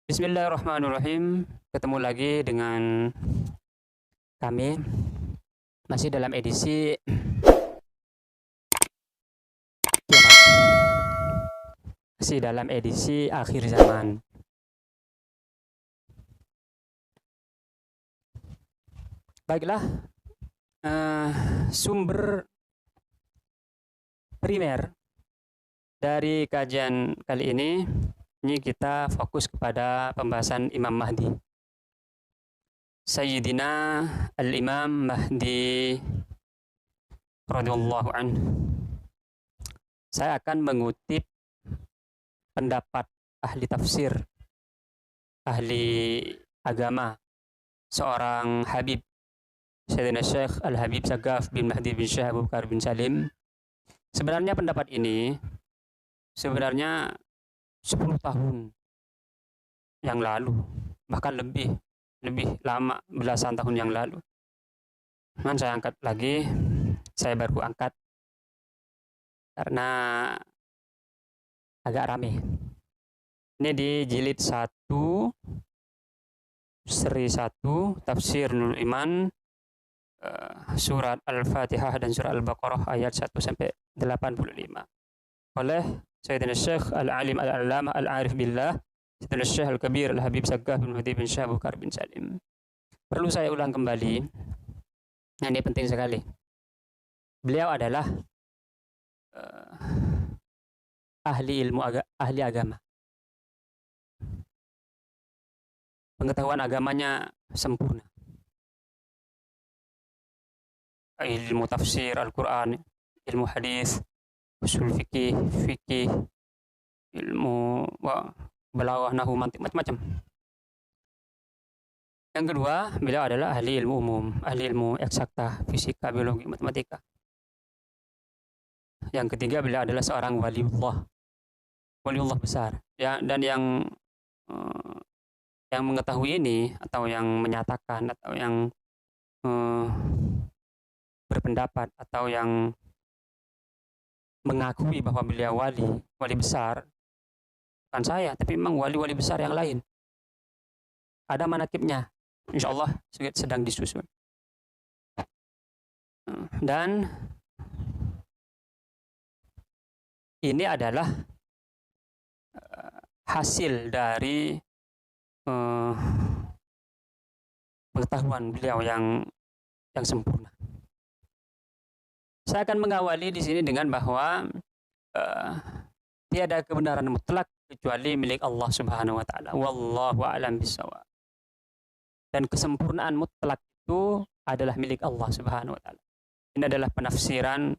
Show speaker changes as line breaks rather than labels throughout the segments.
Bismillahirrahmanirrahim. Ketemu lagi dengan kami masih dalam edisi kiamat. Masih dalam edisi akhir zaman. Baiklah, sumber primer dari kajian kali ini kita fokus kepada pembahasan Imam Mahdi. Sayyidina Al-Imam Mahdi radhiyallahu anhu. Saya akan mengutip pendapat ahli tafsir, ahli agama, seorang Habib, Sayyidina Syekh Al-Habib Sagaf bin Mahdi bin Syekh Abu Bakar bin Salim. Sebenarnya pendapat ini sebenarnya 10 tahun yang lalu, bahkan lebih lama, belasan tahun yang lalu. Cuman saya angkat lagi, saya baru angkat karena agak rame. Ini di jilid 1, seri 1, Tafsir Nurul Iman, surat Al-Fatihah dan surat Al-Baqarah ayat 1 sampai 85 oleh Sayyidina Syekh Al-Alim Al-Allamah Al-Arif Billah Sayyidina Syekh Al-Kabir Al-Habib Sagaf bin Mahdi bin Syekh Abu Bakar bin Salim. Perlu saya ulang kembali, nah ini penting sekali. Beliau adalah ahli agama. Pengetahuan agamanya sempurna. Ilmu tafsir Al-Quran, ilmu hadis, usul fikih, ilmu balaghah, nahwu, mantiq, macam-macam. Yang kedua, beliau adalah ahli ilmu umum, ahli ilmu eksakta, fisika, biologi, matematika. Yang ketiga, beliau adalah seorang waliullah besar. Ya, dan yang mengetahui ini atau yang menyatakan atau yang berpendapat atau yang mengakui bahwa beliau wali besar, bukan saya, tapi memang wali-wali besar yang lain. Ada manakibnya, insya Allah sedang disusun. Dan ini adalah hasil dari pengetahuan beliau yang sempurna. Saya akan mengawali di sini dengan bahwa tiada kebenaran mutlak kecuali milik Allah Subhanahu wa taala. Wallahu a'lam bishawab. Dan kesempurnaan mutlak itu adalah milik Allah Subhanahu wa taala. Ini adalah penafsiran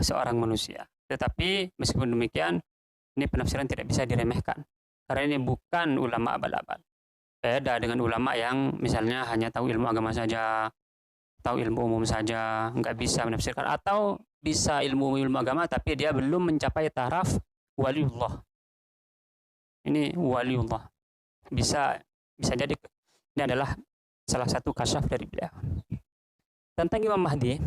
seorang manusia. Tetapi meskipun demikian, ini penafsiran tidak bisa diremehkan. Karena ini bukan ulama abal-abal. Beda dengan ulama yang misalnya hanya tahu ilmu agama saja, tahu ilmu umum saja, nggak bisa menafsirkan, atau bisa ilmu agama tapi dia belum mencapai taraf waliullah. Ini waliullah. Bisa jadi ini adalah salah satu kasyaf dari beliau. Tentang Imam Mahdi,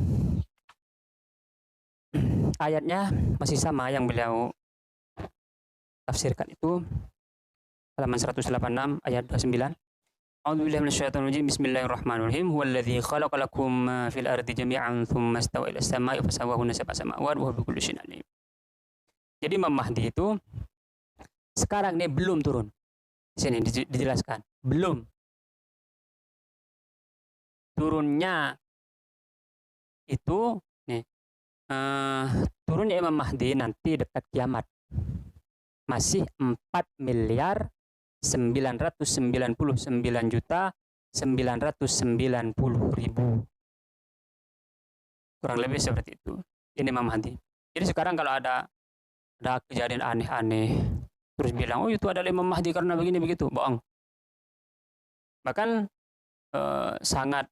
ayatnya masih sama yang beliau tafsirkan itu halaman 186 ayat 29. A'udzubillahi minasyaitonir rajim. Bismillahirrahmanirrahim. Huwallazi khalaqa lakum ma fil ardi jami'an tsumma istawa ilas sama'i fasawwahunna sab'a samawati wa huwa bikulli syai'in alim. Jadi Imam Mahdi itu sekarang ini belum turun. Di sini dijelaskan, belum. Turunnya itu nih, turunnya Imam Mahdi nanti dekat kiamat. Masih 4.999.990.000. Kurang lebih seperti itu. Ini Imam Mahdi. Jadi sekarang kalau ada kejadian aneh-aneh, terus bilang, oh itu adalah Imam Mahdi karena begini begitu, bohong. Bahkan sangat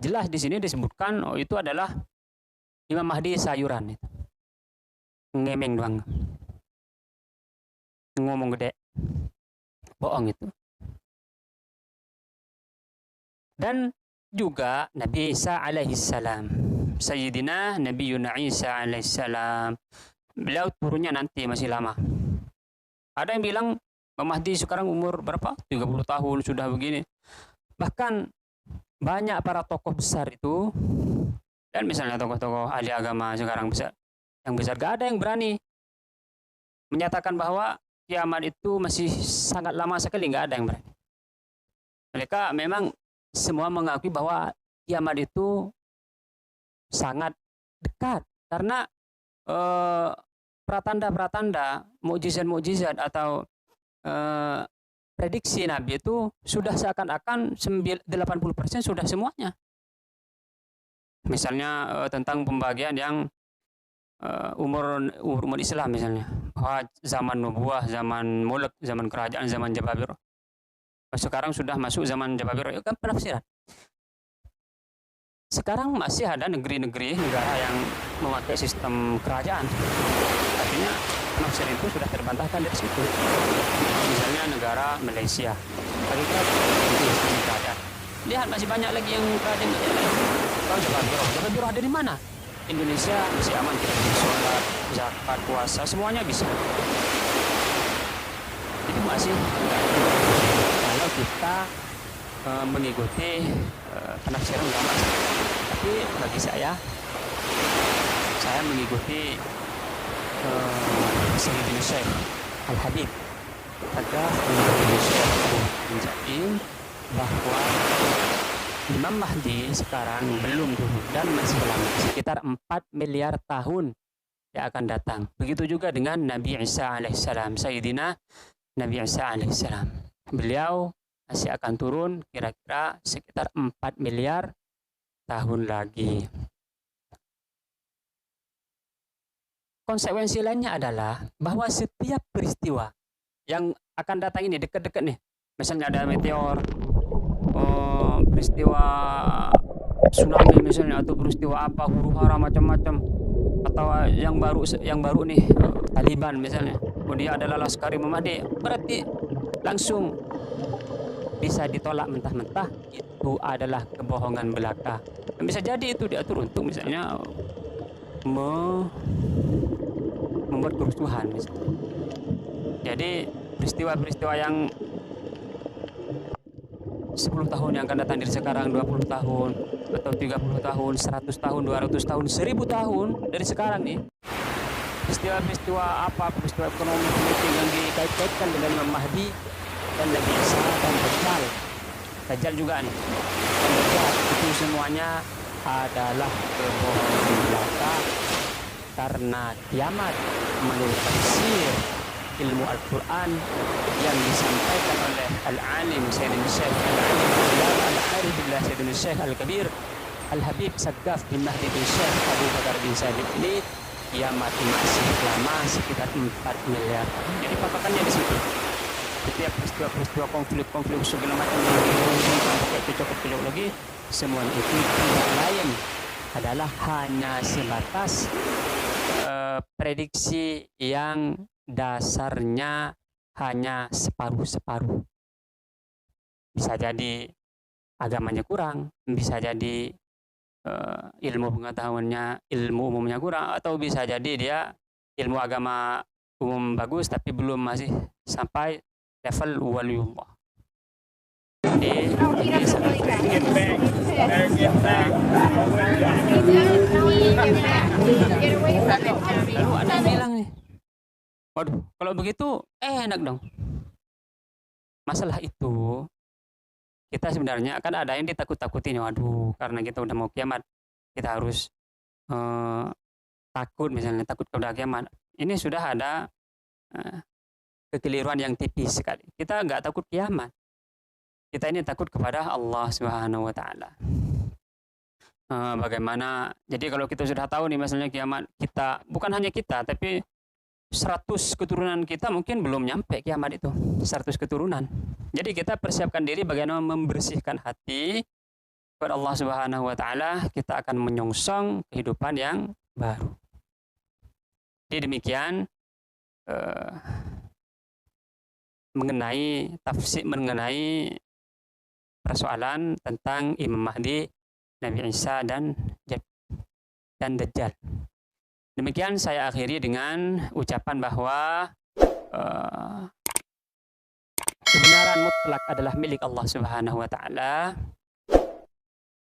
jelas di sini disebutkan, oh itu adalah Imam Mahdi sayuran. Ngemeng doang. Ngomong gede. Bohong itu. Dan juga Nabi Isa alaihissalam, Sayyidina Nabi Isa alaihissalam, beliau turunnya nanti masih lama. Ada yang bilang Imam Mahdi sekarang umur berapa? 30 tahun sudah begini. Bahkan banyak para tokoh besar itu, dan misalnya tokoh-tokoh ahli agama sekarang besar, yang besar, gak ada yang berani menyatakan bahwa kiamat itu masih sangat lama sekali, nggak ada yang berani. Mereka memang semua mengakui bahwa kiamat itu sangat dekat karena eh, pratanda-pratanda, mukjizat-mukjizat atau eh, prediksi Nabi itu sudah seakan-akan 80% sudah semuanya. Misalnya tentang pembagian yang umur Islam misalnya, bahwa zaman nubuah, zaman mulk, zaman kerajaan, zaman Jababir. Sekarang sudah masuk zaman Jababir, itu kan penafsiran. Sekarang masih ada negeri-negeri negara yang memakai sistem kerajaan. Artinya penafsiran itu sudah terbantahkan dari situ. Misalnya negara Malaysia, bagi sistem kerajaan. Lihat masih banyak lagi yang kerajaan. Kalau Jababir ada di mana? Indonesia masih aman, kita bisa sholat, zakat, puasa, semuanya bisa. Itu masih kalau kita mengikuti penafsiran ulama. Tapi bagi saya mengikuti Sayyidina Syekh Al-Habib agar Sayyidina Syekh Al-Jaim bahwa Imam Mahdi sekarang belum turun dan masih lama, sekitar 4 miliar tahun yang akan datang. Begitu juga dengan Nabi Isa alaihissalam, Sayyidina Nabi Isa alaihissalam. Beliau masih akan turun kira-kira sekitar 4 miliar tahun lagi. Konsekuensi lainnya adalah bahwa setiap peristiwa yang akan datang ini dekat-dekat nih, misalnya ada meteor, peristiwa tsunami misalnya, atau peristiwa apa, huru hara macam-macam, atau yang baru nih Taliban misalnya, dia adalah Laskar Imam Mahdi, berarti langsung bisa ditolak mentah-mentah itu adalah kebohongan belaka. Dan bisa jadi itu diatur untuk misalnya membuat kerusuhan misalnya. Jadi peristiwa-peristiwa yang 10 tahun yang akan datang dari sekarang, 20 tahun, atau 30 tahun, 100 tahun, 200 tahun, 1000 tahun dari sekarang nih. Peristiwa-peristiwa apa, peristiwa ekonomi, politik yang dikait-kaitkan dengan Imam Mahdi dan Nabi Isa dan Dajjal. Dajjal juga nih. Dan Dajjal itu semuanya adalah kebohongan belaka karena kiamat menurut tafsir ilmu Al-Quran yang disampaikan oleh Al-Alim Sayyidina Syekh Al-Alim Al-Arif Billah Sayyidina Syekh Al-Kabir Al-Habib Saggaf bin Mahdi bin Syekh Abu Bakar bin Sadiq ini kiamat masih lama sekitar 4 miliar. Jadi patokannya di situ. Setiap peristiwa konflik segala macam yang pakai cocok lagi, semuanya itu tidak lain adalah hanya sebatas prediksi yang dasarnya hanya separuh-separuh. Bisa jadi agamanya kurang, bisa jadi ilmu pengetahuannya, ilmu umumnya kurang, atau bisa jadi dia ilmu agama umum bagus tapi belum masih sampai level waliullah. Lalu ada yang bilang nih, waduh, kalau begitu enak dong. Masalah itu kita sebenarnya kan ada yang ditakut-takutin, waduh, karena kita udah mau kiamat, kita harus takut, misalnya takut kepada kiamat. Ini sudah ada kekeliruan yang tipis sekali. Kita nggak takut kiamat. Kita ini takut kepada Allah Subhanahu wa taala. Bagaimana? Jadi kalau kita sudah tahu nih misalnya kiamat, kita bukan hanya kita tapi 100 keturunan kita mungkin belum nyampe kiamat itu. 100 keturunan. Jadi kita persiapkan diri bagaimana membersihkan hati kepada Allah Subhanahu wa taala, kita akan menyongsong kehidupan yang baru. Jadi demikian mengenai tafsir, mengenai persoalan tentang Imam Mahdi, Nabi Isa dan Dajjal. Demikian saya akhiri dengan ucapan bahwa kebenaran mutlak adalah milik Allah Subhanahu wa taala,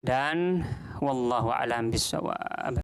dan wallahu alam bissawab.